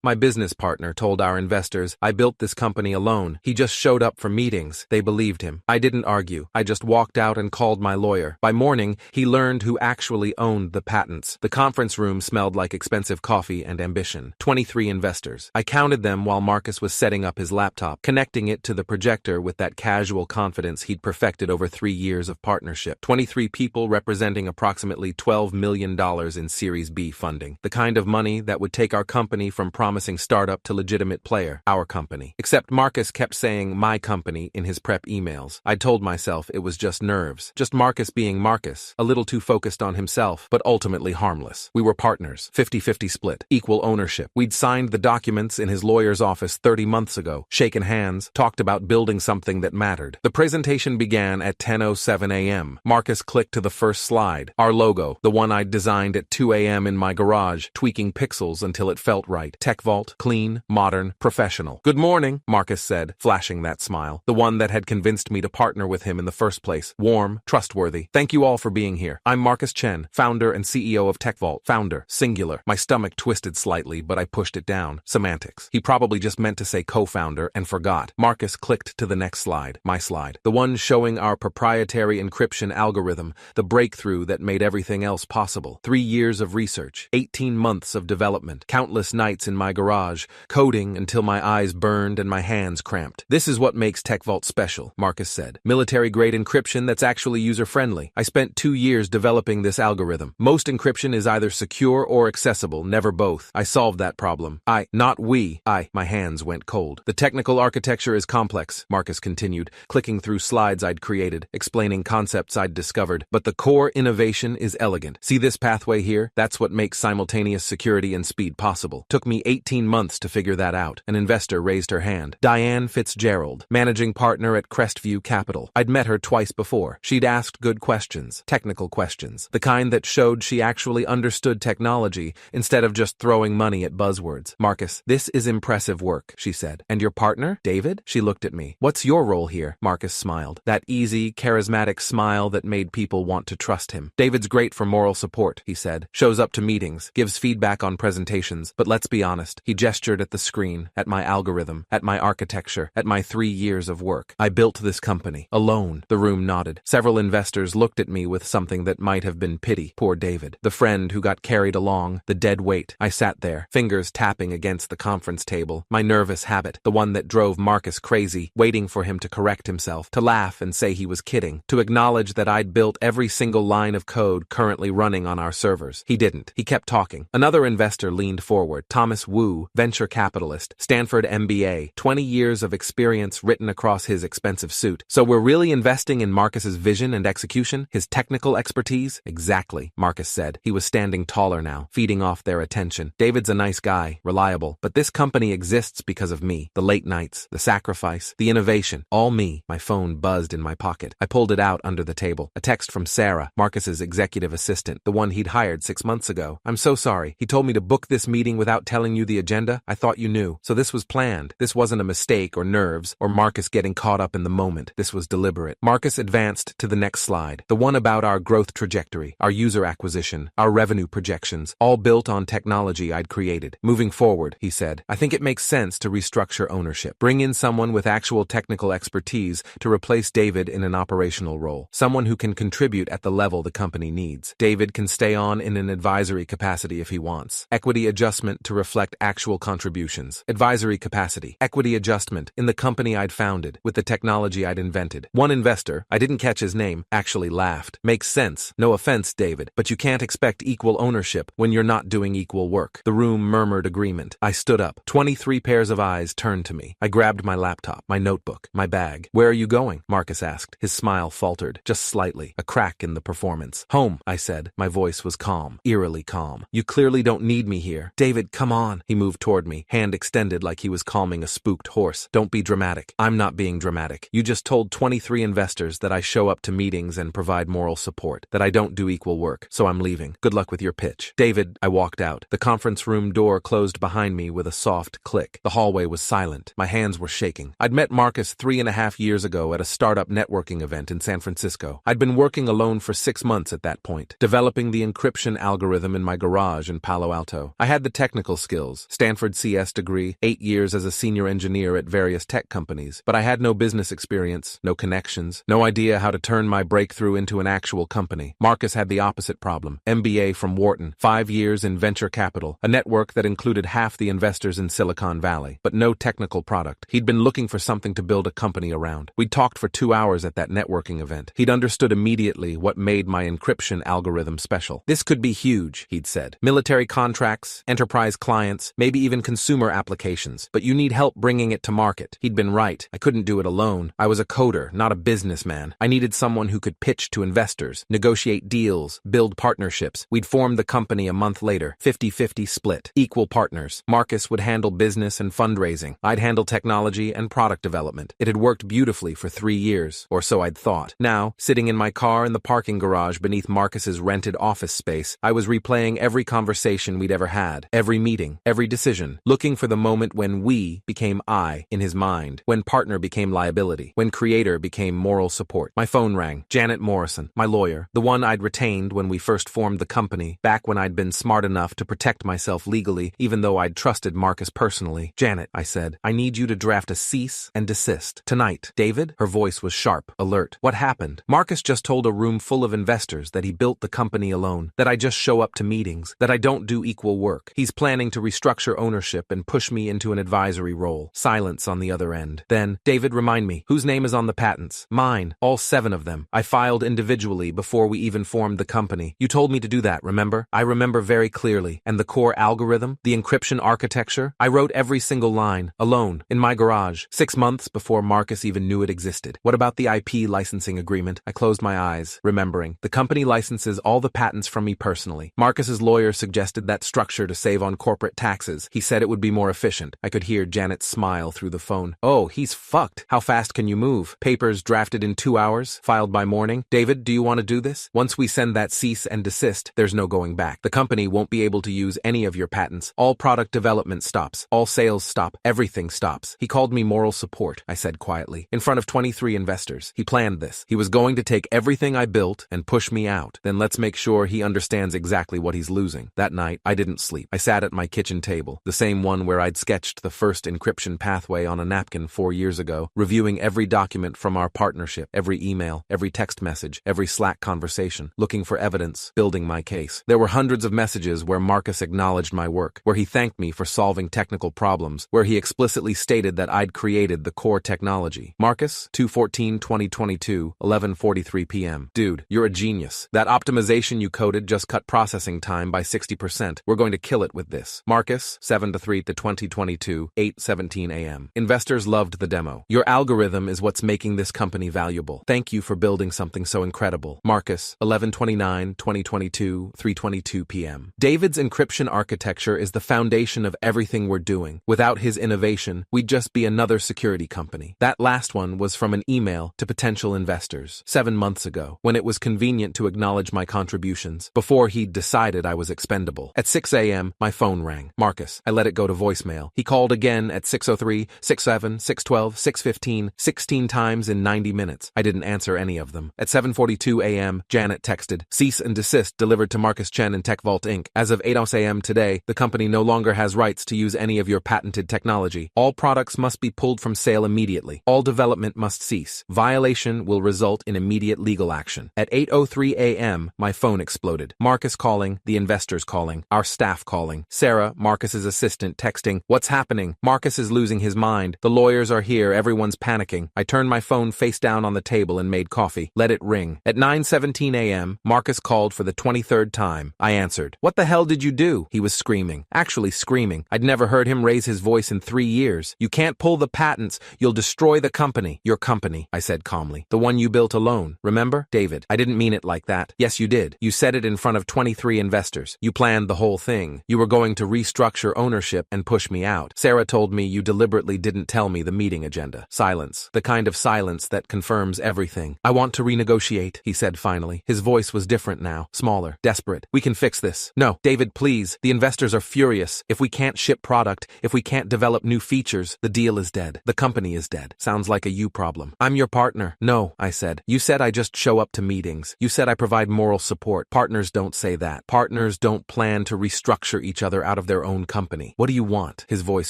My business partner told our investors I built this company alone. He just showed up for meetings. They believed him. I didn't argue. I just walked out and called my lawyer. By morning, he learned who actually owned the patents. The conference room smelled like expensive coffee and ambition. 23 investors. I counted them while Marcus was setting up his laptop, connecting it to the projector with that casual confidence he'd perfected over 3 years of partnership. 23 people representing approximately $12 million in Series B funding. The kind of money that would take our company from promising startup to legitimate player. Our company. Except Marcus kept saying my company in his prep emails. I told myself it was just nerves. Just Marcus being Marcus. A little too focused on himself, but ultimately harmless. We were partners. 50-50 split. Equal ownership. We'd signed the documents in his lawyer's office 30 months ago. Shaken hands. Talked about building something that mattered. The presentation began at 10:07 a.m. Marcus clicked to the first slide. Our logo. The one I'd designed at 2 a.m. in my garage, tweaking pixels until it felt right. Tech Vault. Clean. Modern. Professional. Good morning, Marcus said, flashing that smile. The one that had convinced me to partner with him in the first place. Warm. Trustworthy. Thank you all for being here. I'm Marcus Chen, founder and CEO of Tech Vault. Founder. Singular. My stomach twisted slightly, but I pushed it down. Semantics. He probably just meant to say co-founder and forgot. Marcus clicked to the next slide. My slide. The one showing our proprietary encryption algorithm, the breakthrough that made everything else possible. 3 years of research. 18 months of development. Countless nights in my garage, coding until my eyes burned and my hands cramped. This is what makes Tech Vault special, Marcus said. Military-grade encryption that's actually user-friendly. I spent 2 years developing this algorithm. Most encryption is either secure or accessible, never both. I solved that problem. Not we. My hands went cold. The technical architecture is complex, Marcus continued, clicking through slides I'd created, explaining concepts I'd discovered. But the core innovation is elegant. See this pathway here? That's what makes simultaneous security and speed possible. Took me 18 months to figure that out. An investor raised her hand. Diane Fitzgerald, managing partner at Crestview Capital. I'd met her twice before. She'd asked good questions, technical questions, the kind that showed she actually understood technology instead of just throwing money at buzzwords. Marcus, this is impressive work, she said. And your partner, David? She looked at me. What's your role here? Marcus smiled. That easy, charismatic smile that made people want to trust him. David's great for moral support, he said. Shows up to meetings, gives feedback on presentations, but let's be honest, he gestured at the screen, at my algorithm, at my architecture, at my 3 years of work. I built this company, alone. The room nodded. Several investors looked at me with something that might have been pity. Poor David. The friend who got carried along, the dead weight. I sat there, fingers tapping against the conference table, my nervous habit, the one that drove Marcus crazy, waiting for him to correct himself, to laugh and say he was kidding, to acknowledge that I'd built every single line of code currently running on our servers. He didn't. He kept talking. Another investor leaned forward. Thomas Wu, venture capitalist, Stanford MBA, 20 years of experience written across his expensive suit. So we're really investing in Marcus's vision and execution? His technical expertise? Exactly, Marcus said. He was standing taller now, feeding off their attention. David's a nice guy, reliable, but this company exists because of me. The late nights, the sacrifice, the innovation, all me. My phone buzzed in my pocket. I pulled it out under the table. A text from Sarah, Marcus's executive assistant, the one he'd hired 6 months ago. I'm so sorry. He told me to book this meeting without telling you the agenda. I thought you knew. So this was planned. This wasn't a mistake or nerves or Marcus getting caught up in the moment. This was deliberate. Marcus advanced to the next slide, the one about our growth trajectory, our user acquisition, our revenue projections, all built on technology I'd created. Moving forward, he said, I think it makes sense to restructure ownership. Bring in someone with actual technical expertise to replace David in an operational role. Someone who can contribute at the level the company needs. David can stay on in an advisory capacity if he wants. Equity adjustment to reflect actual contributions. Advisory capacity. Equity adjustment in the company I'd founded with the technology I'd invented. One investor, I didn't catch his name, actually laughed. Makes sense. No offense, David, but you can't expect equal ownership when you're not doing equal work. The room murmured agreement. I stood up. 23 pairs of eyes turned to me. I grabbed my laptop, my notebook, my bag. Where are you going? Marcus asked. His smile faltered, just slightly, a crack in the performance. Home, I said. My voice was calm, eerily calm. You clearly don't need me here. David, come on. He moved toward me, hand extended like he was calming a spooked horse. Don't be dramatic. I'm not being dramatic. You just told 23 investors that I show up to meetings and provide moral support, that I don't do equal work, so I'm leaving. Good luck with your pitch. David, I walked out. The conference room door closed behind me with a soft click. The hallway was silent. My hands were shaking. I'd met Marcus 3.5 years ago at a startup networking event in San Francisco. I'd been working alone for 6 months at that point, developing the encryption algorithm in my garage in Palo Alto. I had the technical skills, credentials, Stanford CS degree, 8 years as a senior engineer at various tech companies, but I had no business experience, no connections, no idea how to turn my breakthrough into an actual company. Marcus had the opposite problem. MBA from Wharton, 5 years in venture capital, a network that included half the investors in Silicon Valley, but no technical product. He'd been looking for something to build a company around. We'd talked for 2 hours at that networking event. He'd understood immediately what made my encryption algorithm special. This could be huge, he'd said. Military contracts, enterprise clients, maybe even consumer applications, but you need help bringing it to market. He'd been right. I couldn't do it alone. I was a coder, not a businessman. I needed someone who could pitch to investors, negotiate deals, build partnerships. We'd formed the company a month later, 50-50 split, equal partners. Marcus would handle business and fundraising. I'd handle technology and product development. It had worked beautifully for 3 years, or so I'd thought. Now, sitting in my car in the parking garage beneath Marcus's rented office space, I was replaying every conversation we'd ever had, every meeting, every decision, looking for the moment when we became I in his mind, when partner became liability, when creator became moral support. My phone rang. Janet Morrison, my lawyer, the one I'd retained when we first formed the company, back when I'd been smart enough to protect myself legally, even though I'd trusted Marcus personally. Janet, I said, I need you to draft a cease and desist. Tonight. David? Her voice was sharp, alert. What happened? Marcus just told a room full of investors that he built the company alone, that I just show up to meetings, that I don't do equal work. He's planning to restructure ownership and push me into an advisory role. Silence on the other end. Then, David, remind me, whose name is on the patents? Mine. All 7 of them. I filed individually before we even formed the company. You told me to do that, remember? I remember very clearly. And the core algorithm, the encryption architecture, I wrote every single line, alone, in my garage, 6 months before Marcus even knew it existed. What about the IP licensing agreement? I closed my eyes, remembering. The company licenses all the patents from me personally. Marcus's lawyer suggested that structure to save on corporate taxes. He said it would be more efficient. I could hear Janet smile through the phone. Oh, he's fucked. How fast can you move? Papers drafted in 2 hours, filed by morning. David, do you want to do this? Once we send that cease and desist, there's no going back. The company won't be able to use any of your patents. All product development stops. All sales stop. Everything stops. He called me moral support, I said quietly, in front of 23 investors. He planned this. He was going to take everything I built and push me out. Then let's make sure he understands exactly what he's losing. That night, I didn't sleep. I sat at my kitchen table, the same one where I'd sketched the first encryption pathway on a napkin 4 years ago, reviewing every document from our partnership, every email, every text message, every Slack conversation, looking for evidence, building my case. There were hundreds of messages where Marcus acknowledged my work, where he thanked me for solving technical problems, where he explicitly stated that I'd created the core technology. Marcus, 2/14/2022, 11:43 p.m. Dude, you're a genius. That optimization you coded just cut processing time by 60%. We're going to kill it with this. Marcus, 7/3/2022, 8:17 a.m. Investors loved the demo. Your algorithm is what's making this company valuable. Thank you for building something so incredible. Marcus, 11/29/2022, 3:22 p.m. David's encryption architecture is the foundation of everything we're doing. Without his innovation, we'd just be another security company. That last one was from an email to potential investors 7 months ago, when it was convenient to acknowledge my contributions, before he'd decided I was expendable. At 6 a.m., my phone rang. Marcus. I let it go to voicemail. He called again at 6:03, 6:07, 6:12, 6:15, 16 times in 90 minutes. I didn't answer any of them. At 7:42 a.m., Janet texted, cease and desist delivered to Marcus Chen and TechVault Inc. As of 8 a.m. today, the company no longer has rights to use any of your patented technology. All products must be pulled from sale immediately. All development must cease. Violation will result in immediate legal action. At 8:03 a.m., my phone exploded. Marcus calling, the investors calling, our staff calling. Sarah, Marcus's assistant, texting, what's happening? Marcus is losing his mind. The lawyers are here. Everyone's panicking. I turned my phone face down on the table and made coffee. Let it ring. At 9:17 a.m., Marcus called for the 23rd time. I answered. What the hell did you do? He was screaming. Actually screaming. I'd never heard him raise his voice in 3 years. You can't pull the patents. You'll destroy the company. Your company, I said calmly. The one you built alone. Remember? David. I didn't mean it like that. Yes, you did. You said it in front of 23 investors. You planned the whole thing. You were going to restructure ownership and push me out. Sarah told me you deliberately didn't tell me the meeting agenda. Silence. The kind of silence that confirms everything. I want to renegotiate, he said finally. His voice was different now, smaller, desperate. We can fix this. No, David, please. The investors are furious. If we can't ship product, if we can't develop new features, the deal is dead. The company is dead. Sounds like a you problem. I'm your partner. No, I said. You said I just show up to meetings. You said I provide moral support. Partners don't say that. Partners don't plan to restructure each other out of their their own company. What do you want? His voice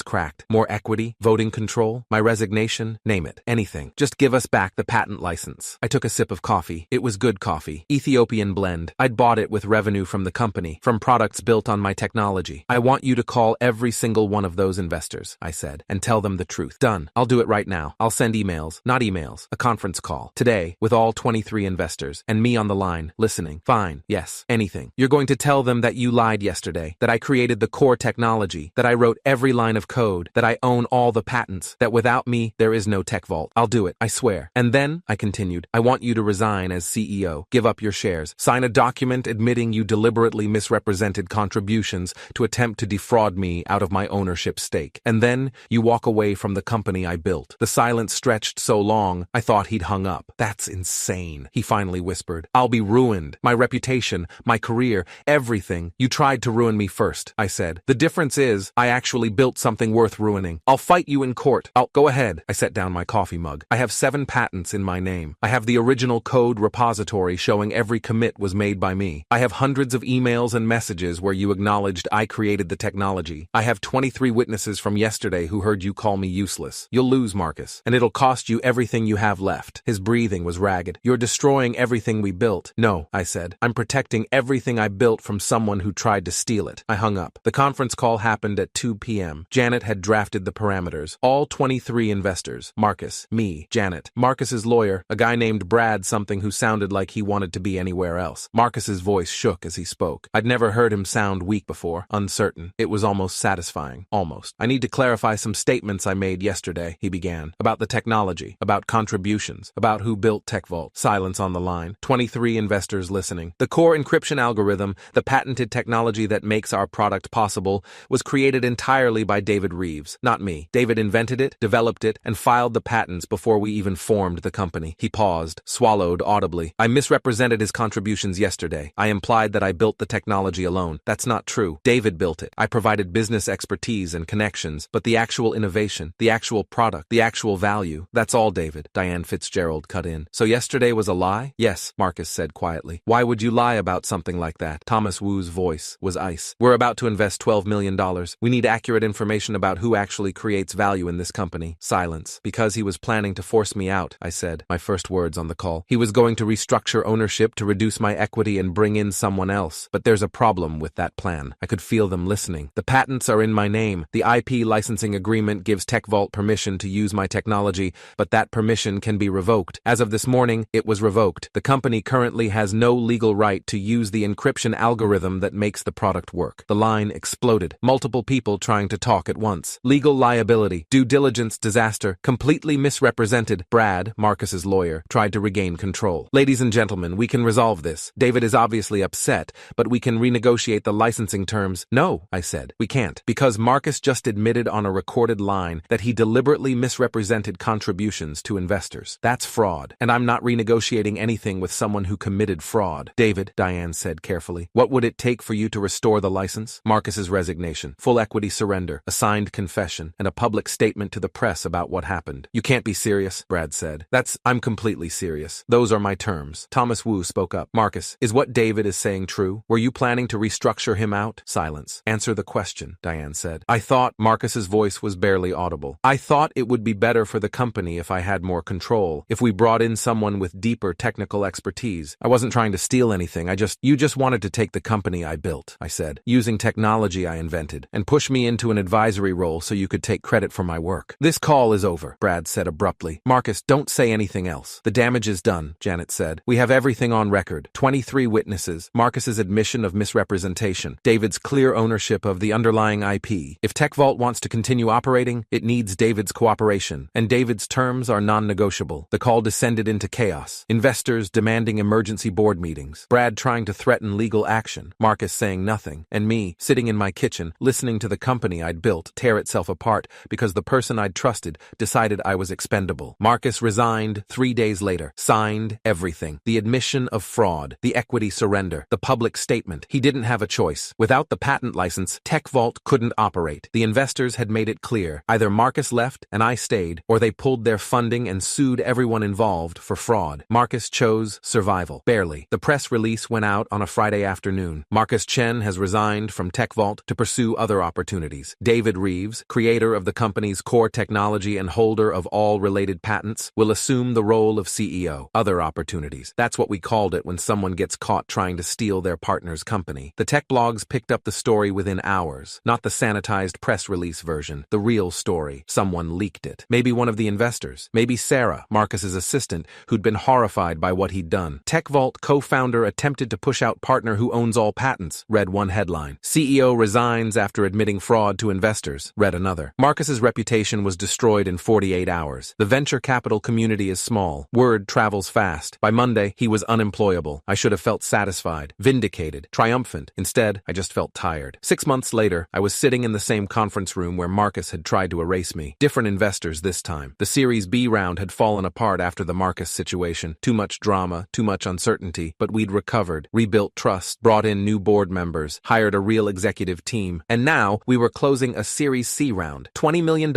cracked. More equity? Voting control? My resignation? Name it. Anything. Just give us back the patent license. I took a sip of coffee. It was good coffee. Ethiopian blend. I'd bought it with revenue from the company, from products built on my technology. I want you to call every single one of those investors, I said, and tell them the truth. Done. I'll do it right now. I'll send emails. Not emails. A conference call. Today, with all 23 investors, and me on the line, listening. Fine. Yes. Anything. You're going to tell them that you lied yesterday, that I created the core technology, that I wrote every line of code, that I own all the patents, that without me, there is no tech vault. I'll do it. I swear. And then, I continued, I want you to resign as CEO, give up your shares, sign a document admitting you deliberately misrepresented contributions to attempt to defraud me out of my ownership stake. And then, you walk away from the company I built. The silence stretched so long, I thought he'd hung up. That's insane, he finally whispered. I'll be ruined. My reputation, my career, everything. You tried to ruin me first, I said. The difference is, I actually built something worth ruining. I'll fight you in court. Go ahead. I set down my coffee mug. I have 7 patents in my name. I have the original code repository showing every commit was made by me. I have hundreds of emails and messages where you acknowledged I created the technology. I have 23 witnesses from yesterday who heard you call me useless. You'll lose, Marcus, and it'll cost you everything you have left. His breathing was ragged. You're destroying everything we built. No, I said. I'm protecting everything I built from someone who tried to steal it. I hung up. The conference call happened at 2 p.m. Janet had drafted the parameters. All 23 investors. Marcus, me, Janet. Marcus's lawyer, a guy named Brad something who sounded like he wanted to be anywhere else. Marcus's voice shook as he spoke. I'd never heard him sound weak before, uncertain. It was almost satisfying. Almost. I need to clarify some statements I made yesterday, he began. About the technology, about contributions, about who built TechVault. Silence on the line. 23 investors listening. The core encryption algorithm, the patented technology that makes our product possible, was created entirely by David Reeves, not me. David invented it, developed it, and filed the patents before we even formed the company. He paused, swallowed audibly. I misrepresented his contributions yesterday. I implied that I built the technology alone. That's not true. David built it. I provided business expertise and connections, but the actual innovation, the actual product, the actual value, that's all David. Diane Fitzgerald cut in. So yesterday was a lie? Yes, Marcus said quietly. Why would you lie about something like that? Thomas Wu's voice was ice. We're about to invest $12 million. We need accurate information about who actually creates value in this company. Silence. Because he was planning to force me out, I said, my first words on the call. He was going to restructure ownership to reduce my equity and bring in someone else. But there's a problem with that plan. I could feel them listening. The patents are in my name. The IP licensing agreement gives TechVault permission to use my technology, but that permission can be revoked. As of this morning, it was revoked. The company currently has no legal right to use the encryption algorithm that makes the product work. The line exploded. Multiple people trying to talk at once. Legal liability, due diligence disaster, completely misrepresented. Brad, Marcus's lawyer, tried to regain control. Ladies and gentlemen, we can resolve this. David is obviously upset, but we can renegotiate the licensing terms. No, I said. We can't. Because Marcus just admitted on a recorded line that he deliberately misrepresented contributions to investors. That's fraud, and I'm not renegotiating anything with someone who committed fraud. David, Diane said carefully, what would it take for you to restore the license? Marcus's resignation, full equity surrender, a signed confession, and a public statement to the press about what happened. You can't be serious, Brad said. I'm completely serious. Those are my terms. Thomas Wu spoke up. Marcus, is what David is saying true? Were you planning to restructure him out? Silence. Answer the question, Diane said. I thought, Marcus's voice was barely audible. I thought it would be better for the company if I had more control, if we brought in someone with deeper technical expertise. I wasn't trying to steal anything. You just wanted to take the company I built, I said, using technology I invented, and push me into an advisory role so you could take credit for my work. This call is over, Brad said abruptly. Marcus, don't say anything else. The damage is done, Janet said. We have everything on record. 23 witnesses, Marcus's admission of misrepresentation, David's clear ownership of the underlying IP. If TechVault wants to continue operating, it needs David's cooperation, and David's terms are non-negotiable. The call descended into chaos. Investors demanding emergency board meetings, Brad trying to threaten legal action, Marcus saying nothing, and me, sitting in my kitchen, listening to the company I'd built tear itself apart because the person I'd trusted decided I was expendable. Marcus resigned 3 days later, signed everything. The admission of fraud, the equity surrender, the public statement. He didn't have a choice. Without the patent license, TechVault couldn't operate. The investors had made it clear. Either Marcus left and I stayed, or they pulled their funding and sued everyone involved for fraud. Marcus chose survival. Barely. The press release went out on a Friday afternoon. Marcus Chen has resigned from TechVault out to pursue other opportunities. David Reeves, creator of the company's core technology and holder of all related patents, will assume the role of CEO. Other opportunities. That's what we called it when someone gets caught trying to steal their partner's company. The tech blogs picked up the story within hours, not the sanitized press release version, the real story. Someone leaked it. Maybe one of the investors. Maybe Sarah, Marcus's assistant, who'd been horrified by what he'd done. TechVault co-founder attempted to push out partner who owns all patents, read one headline. CEO resigns after admitting fraud to investors, read another. Marcus's reputation was destroyed in 48 hours. The venture capital community is small. Word travels fast. By Monday, he was unemployable. I should have felt satisfied, vindicated, triumphant. Instead, I just felt tired. 6 months later, I was sitting in the same conference room where Marcus had tried to erase me. Different investors this time. The Series B round had fallen apart after the Marcus situation. Too much drama, too much uncertainty, but we'd recovered, rebuilt trust, brought in new board members, hired a real executive team, and now we were closing a Series C round, $20 million,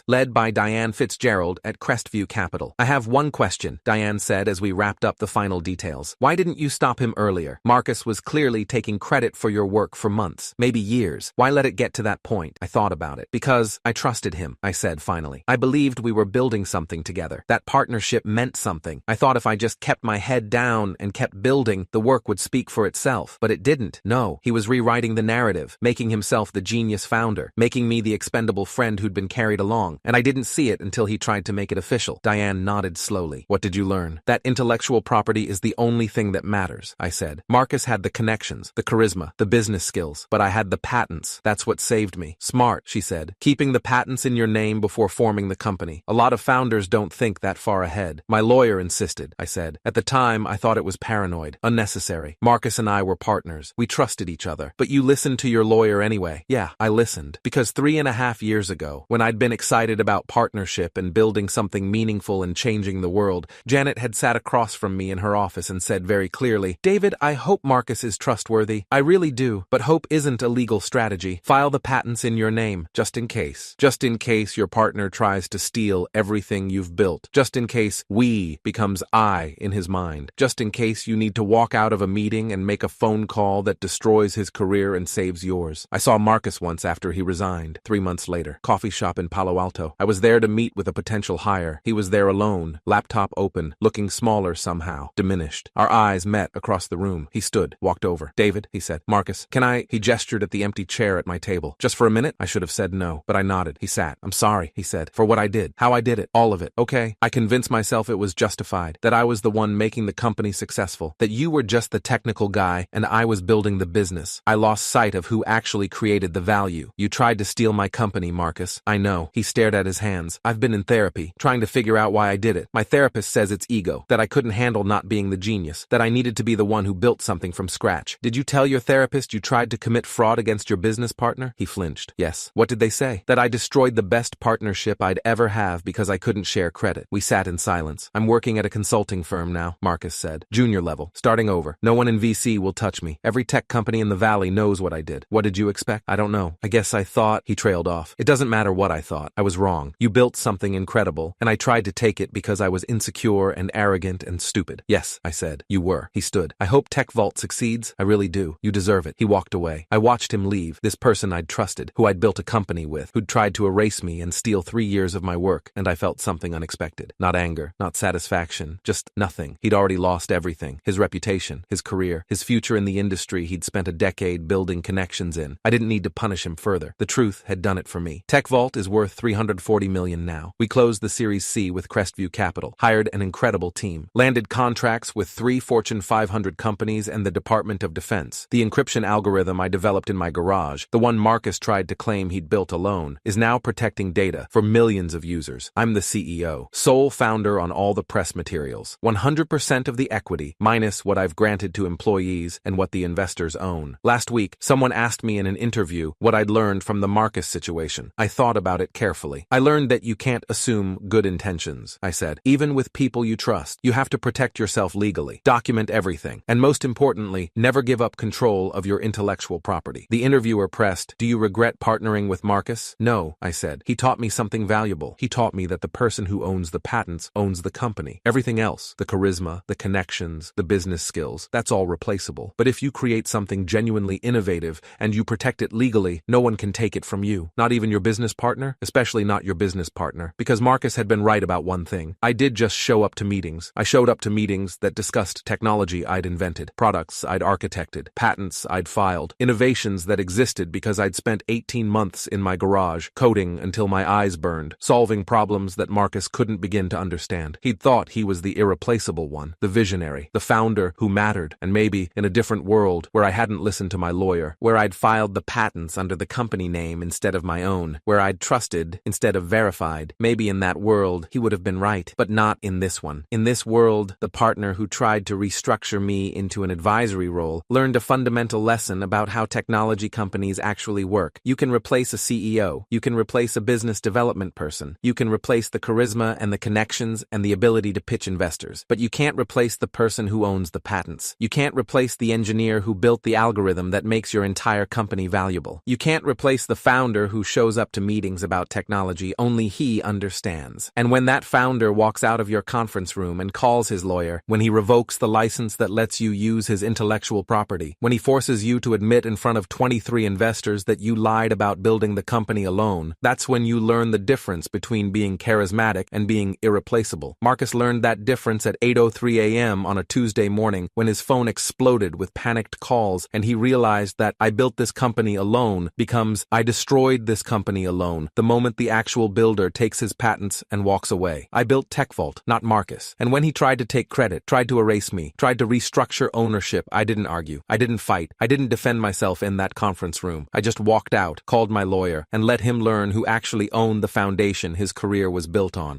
led by Diane Fitzgerald at Crestview Capital. I have one question, Diane said as we wrapped up the final details. Why didn't you stop him earlier? Marcus was clearly taking credit for your work for months, maybe years. Why let it get to that point? I thought about it. Because I trusted him, I said finally. I believed we were building something together. That partnership meant something. I thought if I just kept my head down and kept building, the work would speak for itself. But it didn't. No, he was rewriting the narrative, making himself the genius founder, making me the expendable friend who'd been carried along. And I didn't see it until he tried to make it official. Diane nodded slowly. What did you learn? That intellectual property is the only thing that matters, I said. Marcus had the connections, the charisma, the business skills, but I had the patents. That's what saved me. Smart, she said. Keeping the patents in your name before forming the company. A lot of founders don't think that far ahead. My lawyer insisted, I said. At the time, I thought it was paranoid, unnecessary. Marcus and I were partners. We trusted each other. But you listened to your lawyer anyway. Yeah, I listened. Because 3.5 years ago, when I'd been excited about partnership and building something meaningful and changing the world, Janet had sat across from me in her office and said very clearly, David, I hope Marcus is trustworthy. I really do. But hope isn't a legal strategy. File the patents in your name, just in case. Just in case your partner tries to steal everything you've built. Just in case we becomes I in his mind. Just in case you need to walk out of a meeting and make a phone call that destroys his career and saves yours. I saw Marcus once after he resigned, 3 months later. Coffee shop in Palo Alto. I was there to meet with a potential hire. He was there alone, laptop open, looking smaller somehow, diminished. Our eyes met across the room. He stood, walked over. David, he said. Marcus, can I? He gestured at the empty chair at my table. Just for a minute? I should have said no, but I nodded. He sat. I'm sorry, he said, for what I did, how I did it, all of it. Okay. I convinced myself it was justified, that I was the one making the company successful, that you were just the technical guy and I was building the business. I lost sight of who actually created the value. You tried to steal my company, Marcus. I know. He stared at his hands. I've been in therapy, trying to figure out why I did it. My therapist says it's ego, that I couldn't handle not being the genius, that I needed to be the one who built something from scratch. Did you tell your therapist you tried to commit fraud against your business partner? He flinched. Yes. What did they say? That I destroyed the best partnership I'd ever have because I couldn't share credit. We sat in silence. I'm working at a consulting firm now, Marcus said. Junior level. Starting over. No one in VC will touch me. Every tech company in the valley knows what I did. What did you expect? I don't know. I guess I thought... He trailed off. It doesn't matter what I thought. I was wrong. You built something incredible, and I tried to take it because I was insecure and arrogant and stupid. Yes, I said. You were. He stood. I hope TechVault succeeds. I really do. You deserve it. He walked away. I watched him leave. This person I'd trusted, who I'd built a company with, who'd tried to erase me and steal 3 years of my work, and I felt something unexpected. Not anger, not satisfaction, just nothing. He'd already lost everything. His reputation, his career, his future in the industry he'd spent a decade building connections in. I didn't need to punish him further. The truth had done it for me. TechVault is worth $340 million now. We closed the Series C with Crestview Capital, hired an incredible team, landed contracts with 3 Fortune 500 companies and the Department of Defense. The encryption algorithm I developed in my garage, the one Marcus tried to claim he'd built alone, is now protecting data for millions of users. I'm the CEO, sole founder on all the press materials, 100% of the equity, minus what I've granted to employees and what the investors own. Last week, someone asked me in an interview what I'd learned from the Marcus situation. I thought about it carefully. I learned that you can't assume good intentions, I said. Even with people you trust, you have to protect yourself legally, document everything, and most importantly, never give up control of your intellectual property. The interviewer pressed, do you regret partnering with Marcus? No, I said. He taught me something valuable. He taught me that the person who owns the patents owns the company. Everything else, the charisma, the connections, the business skills, that's all replaceable. But if you create something genuinely innovative and and you protect it legally, no one can take it from you. Not even your business partner, especially not your business partner. Because Marcus had been right about one thing. I did just show up to meetings. I showed up to meetings that discussed technology I'd invented, products I'd architected, patents I'd filed, innovations that existed because I'd spent 18 months in my garage, coding until my eyes burned, solving problems that Marcus couldn't begin to understand. He'd thought he was the irreplaceable one, the visionary, the founder who mattered, and maybe in a different world where I hadn't listened to my lawyer, where I'd filed the patents under the company name instead of my own, where I'd trusted instead of verified, maybe in that world he would have been right, but not in this one. In this world, the partner who tried to restructure me into an advisory role learned a fundamental lesson about how technology companies actually work. You can replace a CEO, you can replace a business development person, you can replace the charisma and the connections and the ability to pitch investors, but you can't replace the person who owns the patents. You can't replace the engineer who built the algorithm that makes your entire company valuable. You can't replace the founder who shows up to meetings about technology only he understands. And when that founder walks out of your conference room and calls his lawyer, when he revokes the license that lets you use his intellectual property, when he forces you to admit in front of 23 investors that you lied about building the company alone, that's when you learn the difference between being charismatic and being irreplaceable. Marcus learned that difference at 8:03 a.m. on a Tuesday morning when his phone exploded with panicked calls and he realized that "I built this company alone" becomes "I destroyed this company alone" the moment the actual builder takes his patents and walks away. I built TechVault, not Marcus. And when he tried to take credit, tried to erase me, tried to restructure ownership, I didn't argue. I didn't fight. I didn't defend myself in that conference room. I just walked out, called my lawyer, and let him learn who actually owned the foundation his career was built on.